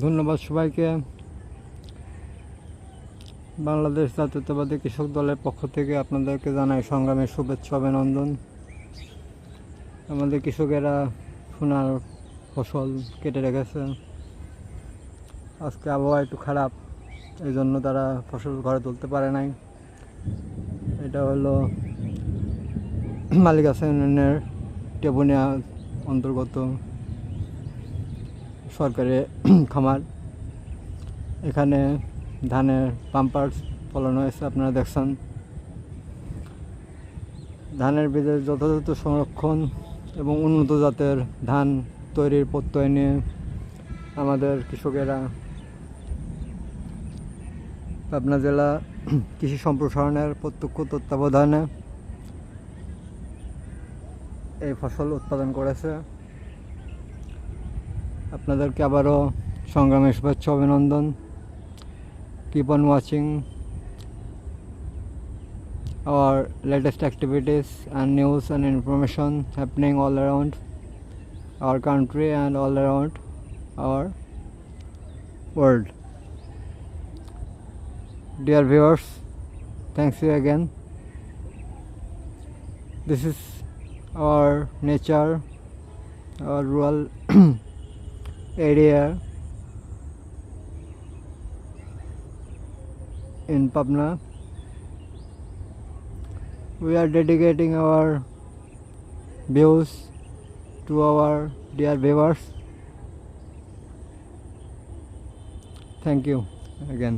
ধন্যবাদ সবাইকে। বাংলাদেশ জাতীয়তাবাদী কৃষক দলের পক্ষ থেকে আপনাদেরকে জানাই সংগ্রামের শুভেচ্ছা অভিনন্দন। আমাদের কৃষকেরা সোনার ফসল কেটে রেখেছে। আজকে আবহাওয়া একটু খারাপ, এই জন্য তারা ফসল ঘরে তুলতে পারে নাই। এটা হলো মালিকাছা ইউনিয়নের টেবুনিয়া অন্তর্গত সরকারি খামার। এখানে ধানের পাম্পার ফলানো হয়েছে, আপনারা দেখছেন। ধানের বীজের যথাযথ সংরক্ষণ এবং উন্নত জাতের ধান তৈরির প্রত্যয় নিয়ে আমাদের কৃষকেরা পাবনা জেলা কৃষি সম্প্রসারণের প্রত্যক্ষ তত্ত্বাবধানে এই ফসল উৎপাদন করেছে। আপনাদেরকে আবারও সংগ্রামের শুভেচ্ছা অভিনন্দন। Keep on watching our latest activities and news and information happening all around our country and all around our world. Dear viewers, thanks you again. This is our nature, our rural area in Pabna. We are dedicating our views to our dear viewers. Thank you again.